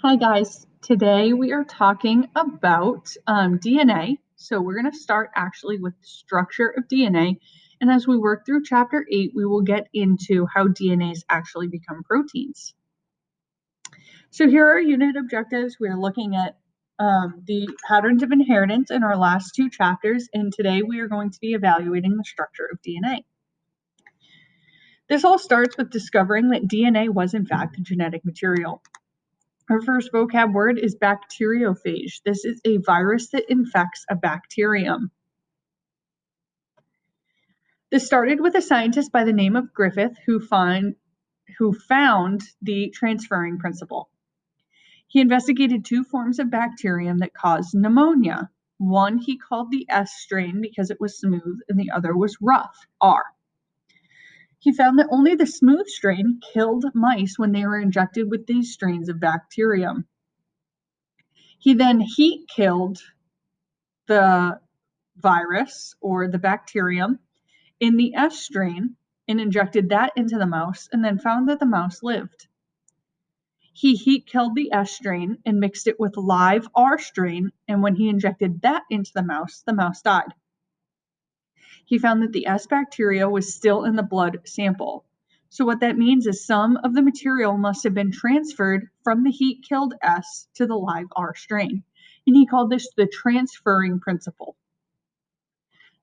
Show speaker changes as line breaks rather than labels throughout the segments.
Hi guys, today we are talking about DNA. So we're going to start actually with the structure of DNA. And as we work through chapter 8, we will get into how DNAs actually become proteins. So here are unit objectives. We're looking at the patterns of inheritance in our last two chapters. And today we are going to be evaluating the structure of DNA. This all starts with discovering that DNA was in fact a genetic material. Our first vocab word is bacteriophage. This is a virus that infects a bacterium. This started with a scientist by the name of Griffith who found the transferring principle. He investigated two forms of bacterium that caused pneumonia. One he called the S strain because it was smooth, and the other was rough, R. He found that only the smooth strain killed mice when they were injected with these strains of bacterium. He then heat killed the virus or the bacterium in the S strain and injected that into the mouse and then found that the mouse lived. He heat killed the S strain and mixed it with live R strain, and when he injected that into the mouse died. He found that the S bacteria was still in the blood sample. So what that means is some of the material must have been transferred from the heat-killed S to the live R strain. And he called this the transferring principle.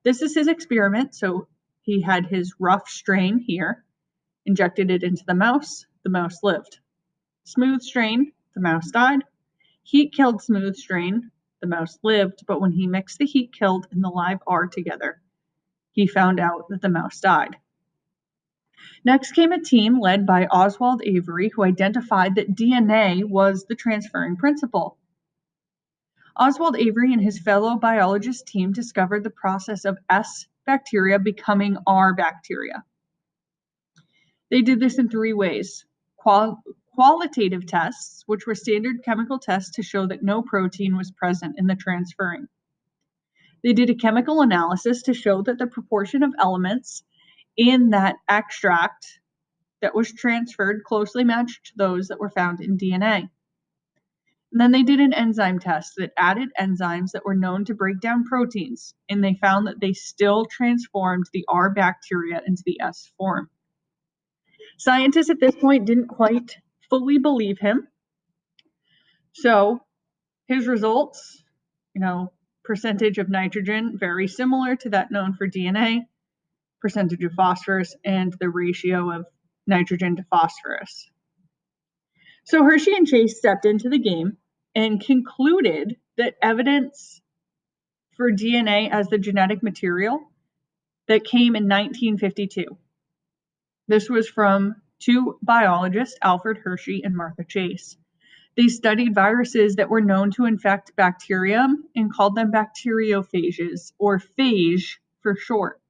This is his experiment. So he had his rough strain here, injected it into the mouse lived. Smooth strain, the mouse died. Heat killed smooth strain, the mouse lived, but when he mixed the heat killed and the live R together, he found out that the mouse died. Next came a team led by Oswald Avery, who identified that DNA was the transferring principle. Oswald Avery and his fellow biologist team discovered the process of S bacteria becoming R bacteria. They did this in three ways. Qualitative tests, which were standard chemical tests to show that no protein was present in the transferring. They did a chemical analysis to show that the proportion of elements in that extract that was transferred closely matched to those that were found in DNA. And then they did an enzyme test that added enzymes that were known to break down proteins, and they found that they still transformed the R bacteria into the S form. Scientists at this point didn't quite fully believe him. So his results, percentage of nitrogen, very similar to that known for DNA, percentage of phosphorus, and the ratio of nitrogen to phosphorus. So Hershey and Chase stepped into the game and concluded that evidence for DNA as the genetic material that came in 1952. This was from two biologists, Alfred Hershey and Martha Chase. They studied viruses that were known to infect bacterium and called them bacteriophages, or phage for short.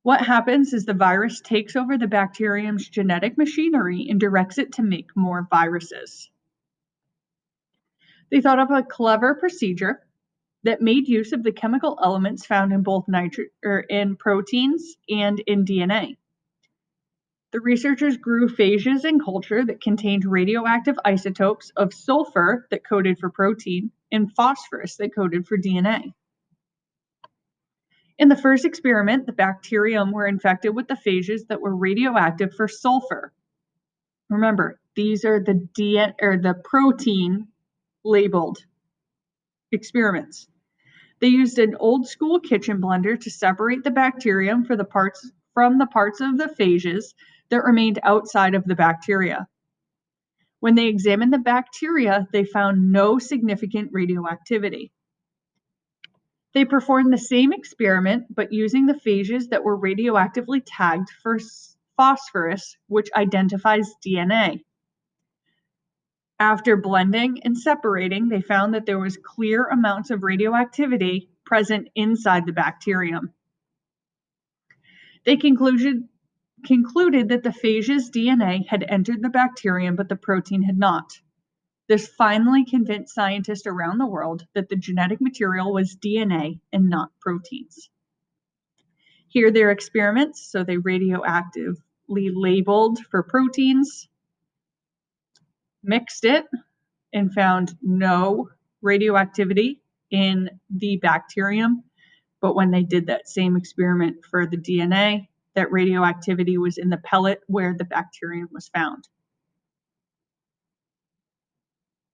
What happens is the virus takes over the bacterium's genetic machinery and directs it to make more viruses. They thought of a clever procedure that made use of the chemical elements found in both in proteins and in DNA. The researchers grew phages in culture that contained radioactive isotopes of sulfur that coded for protein and phosphorus that coded for DNA. In the first experiment, the bacterium were infected with the phages that were radioactive for sulfur. Remember, these are the protein labeled experiments. They used an old school kitchen blender to separate the bacterium from the parts of the phages that remained outside of the bacteria. When they examined the bacteria, they found no significant radioactivity. They performed the same experiment, but using the phages that were radioactively tagged for phosphorus, which identifies DNA. After blending and separating, they found that there was clear amounts of radioactivity present inside the bacterium. They concluded that the phage's DNA had entered the bacterium, but the protein had not. This finally convinced scientists around the world that the genetic material was DNA and not proteins. Here are their experiments. So they radioactively labeled for proteins. mixed it, and found no radioactivity in the bacterium. But when they did that same experiment for the DNA, that radioactivity was in the pellet where the bacterium was found.